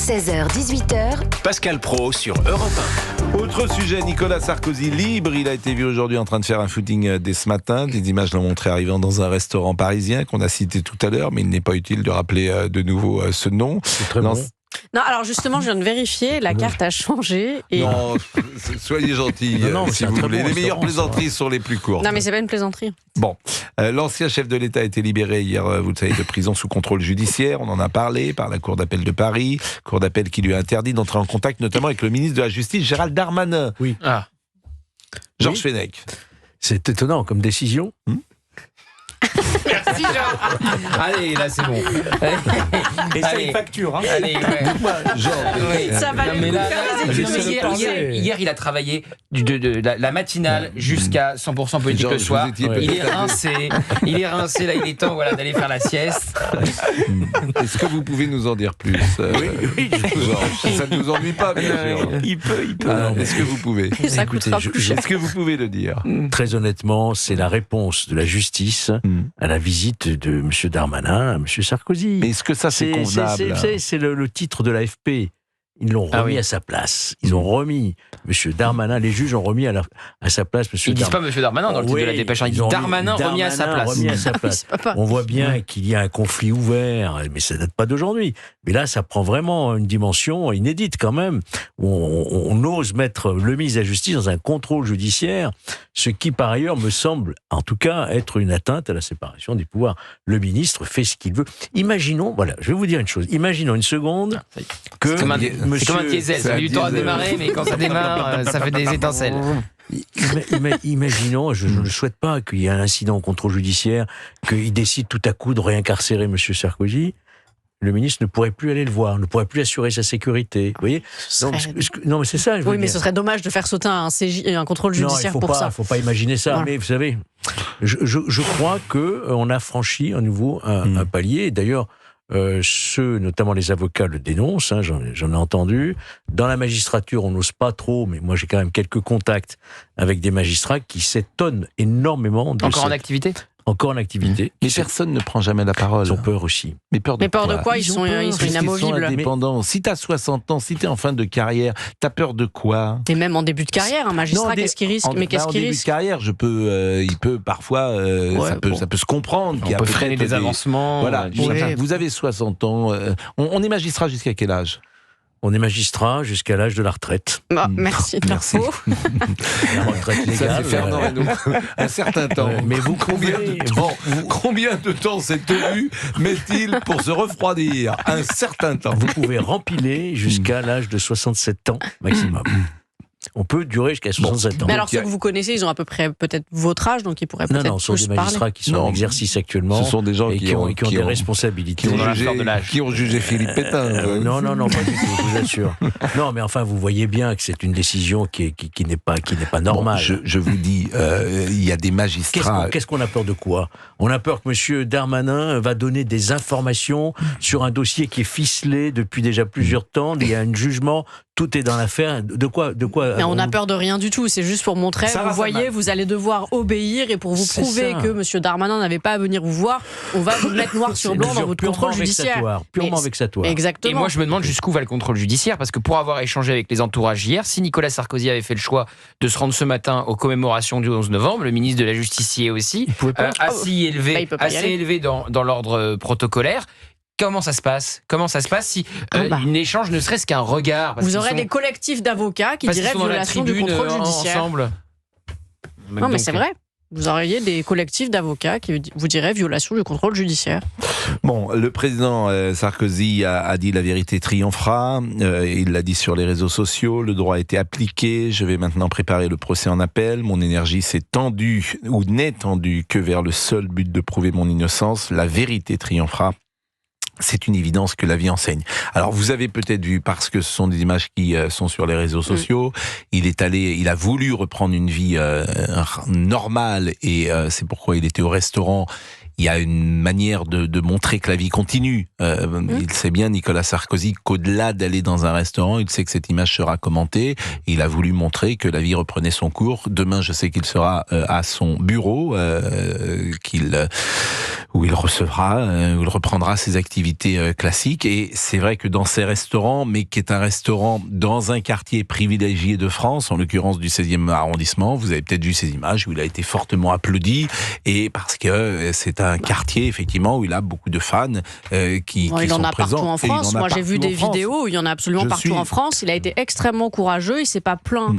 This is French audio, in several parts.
16h-18h, Pascal Praud sur Europe 1. Autre sujet, Nicolas Sarkozy libre. Il a été vu aujourd'hui en train de faire un footing dès ce matin. Des images l'ont montré arrivant dans un restaurant parisien qu'on a cité tout à l'heure, mais il n'est pas utile de rappeler de nouveau ce nom. C'est très bon. Non, alors justement, je viens de vérifier, la carte a changé. Et... Non, soyez gentils, Non, si vous voulez. Les meilleures plaisanteries sont les plus courtes. Non, mais c'est pas une plaisanterie. Bon, l'ancien chef de l'État a été libéré hier, vous le savez, de prison sous contrôle judiciaire. On en a parlé par la Cour d'appel de Paris. Cour d'appel qui lui a interdit d'entrer en contact, notamment avec le ministre de la Justice, Gérald Darmanin. Oui. Ah. Georges Fenech. C'est étonnant comme décision. Merci Jean. Allez, là c'est bon. Et ça, une facture. Hein. Allez, ouais. Oui. Ça va Non, mais là, faire les exécutions. hier, il a travaillé de la matinale jusqu'à 100% politique Genre, le soir. vous étiez Il est peut-être rincé, là il est temps d'aller faire la sieste. Est-ce que vous pouvez nous en dire plus Oui, Georges, ça ne nous ennuie pas, bien sûr. il peut. Est-ce que vous pouvez Ça Écoutez, coûtera plus cher. Est-ce que vous pouvez le dire Très honnêtement, c'est la réponse de la justice à la visite de M. Darmanin à M. Sarkozy. Mais est-ce que ça c'est convenable C'est le titre de l'AFP. Ils l'ont remis à sa place. Ils ont remis M. Darmanin, les juges ont remis à sa place M. Ils disent pas M. Darmanin dans le titre de la dépêche, ils disent Darmanin remis à sa place. Remis à sa place. On voit bien qu'il y a un conflit ouvert, mais ça date pas d'aujourd'hui. Mais là, ça prend vraiment une dimension inédite quand même, où on ose mettre le ministre de la Justice dans un contrôle judiciaire, ce qui par ailleurs me semble, en tout cas, être une atteinte à la séparation des pouvoirs. Le ministre fait ce qu'il veut. Imaginons, voilà, je vais vous dire une chose, imaginons une seconde que... C'est comme un diesel, ça met du temps à démarrer, mais quand ça démarre, ça fait des étincelles. Imaginons, je ne souhaite pas qu'il y ait un incident au contrôle judiciaire, qu'il décide tout à coup de réincarcérer M. Sarkozy. Le ministre ne pourrait plus aller le voir, ne pourrait plus assurer sa sécurité. Vous voyez ? Non, mais c'est ça. Oui, mais ce serait dommage de faire sauter un contrôle judiciaire pour ça. Non, il ne faut pas imaginer ça. Voilà. Mais vous savez, je crois qu'on a franchi à nouveau un palier. D'ailleurs, ceux, notamment les avocats, le dénoncent, hein, j'en ai entendu. Dans la magistrature, on n'ose pas trop, mais moi j'ai quand même quelques contacts avec des magistrats qui s'étonnent énormément de Encore en activité ? Encore en activité. Mais personne ne prend jamais la parole. Ils ont peur aussi. Mais peur de quoi? Ils sont inamovibles. Ils sont indépendants. Si t'as 60 ans, si t'es en fin de carrière, t'as peur de quoi? T'es même en début de carrière, un magistrat, qu'est-ce qu'il risque? Mais qu'est-ce qu'il risque? En début de carrière, il peut parfois, ça peut se comprendre. On peut freiner des avancements. Voilà. Vous avez 60 ans. On est magistrat jusqu'à quel âge? On est magistrat jusqu'à l'âge de la retraite. Merci. La retraite légale. Ça, c'est Fernand Reynaud. Un certain temps. Mais combien de temps cet élu met-il pour se refroidir? Un certain temps. Vous pouvez rempiler jusqu'à l'âge de 67 ans maximum. On peut durer jusqu'à 67 ans. Mais alors, ceux que vous connaissez, ils ont à peu près peut-être votre âge, donc ils pourraient peut-être Non, ce sont des magistrats qui sont en exercice actuellement. Ce sont des gens qui ont des responsabilités. Qui ont jugé Philippe Pétain. Non, pas du tout, je vous assure. Non, mais enfin, vous voyez bien que c'est une décision qui n'est pas normale. Bon, je vous dis, il y a des magistrats... Qu'est-ce qu'on a peur de quoi? On a peur que M. Darmanin va donner des informations sur un dossier qui est ficelé depuis déjà plusieurs temps. Il y a un jugement... Tout est dans l'affaire. De quoi Mais on n'a peur de rien du tout. C'est juste pour montrer. Vous voyez, vous allez devoir obéir et pour vous prouver que M. Darmanin n'avait pas à venir vous voir, on va vous mettre noir sur blanc dans votre contrôle judiciaire. Purement vexatoire. Exactement. Et moi, je me demande jusqu'où va le contrôle judiciaire, parce que pour avoir échangé avec les entourages hier, si Nicolas Sarkozy avait fait le choix de se rendre ce matin aux commémorations du 11 novembre, le ministre de la Justice y est aussi, assez élevé dans l'ordre protocolaire. Comment ça se passe si un échange ne serait-ce qu'un regard? Vous aurez des collectifs d'avocats qui diraient violation du contrôle judiciaire. Ensemble. Non, mais c'est vrai. Vous auriez des collectifs d'avocats qui vous diraient violation du contrôle judiciaire. Bon, le président Sarkozy a dit la vérité triomphera. Il l'a dit sur les réseaux sociaux. Le droit a été appliqué. Je vais maintenant préparer le procès en appel. Mon énergie s'est tendue ou n'est tendue que vers le seul but de prouver mon innocence. La vérité triomphera. C'est une évidence que la vie enseigne. Alors vous avez peut-être vu, parce que ce sont des images qui sont sur les réseaux sociaux, il a voulu reprendre une vie normale et c'est pourquoi il était au restaurant. il y a une manière de montrer que la vie continue. Il sait bien, Nicolas Sarkozy, qu'au-delà d'aller dans un restaurant, il sait que cette image sera commentée. Il a voulu montrer que la vie reprenait son cours. Demain, je sais qu'il sera à son bureau, où il recevra, où il reprendra ses activités classiques. Et c'est vrai que dans ces restaurants, mais qui est un restaurant dans un quartier privilégié de France, en l'occurrence du 16e arrondissement, vous avez peut-être vu ces images où il a été fortement applaudi, et parce que c'est un quartier, effectivement, où il a beaucoup de fans qui sont présents. Il en a partout en France. Moi, j'ai vu des vidéos où il y en a absolument partout en France. Il a été extrêmement courageux, il s'est pas plaint.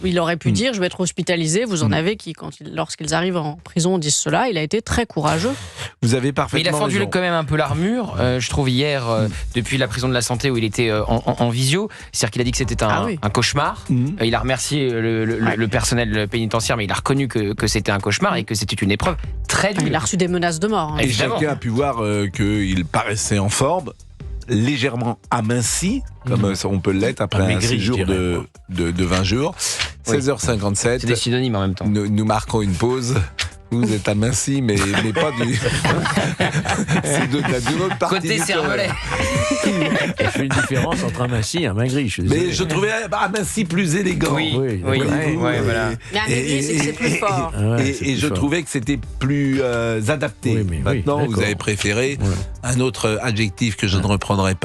Il aurait pu dire, je vais être hospitalisé. Vous en avez qui, lorsqu'ils arrivent en prison, disent cela. Il a été très courageux. Vous avez parfaitement Mais il a fendu raison. quand même un peu l'armure, je trouve, hier, depuis la prison de la Santé où il était en visio. C'est-à-dire qu'il a dit que c'était un cauchemar. Il a remercié le personnel pénitentiaire, mais il a reconnu que c'était un cauchemar et que c'était une épreuve très dure. Il a reçu des menaces de mort. Et chacun a pu voir qu'il paraissait en forme, légèrement aminci, comme on peut l'être après un séjour de 20 jours. 16h57. C'est des synonymes en même temps. Nous marquons une pause. Vous êtes aminci, mais pas du. C'est de l'autre partie. Côté cervelet. Il fait une différence entre aminci et un maigri. Mais je trouvais aminci plus élégant. Oui, voilà. Mais un maigri, c'est plus fort. Et je trouvais que c'était plus adapté. Maintenant, vous avez préféré un autre adjectif que je ne reprendrai pas.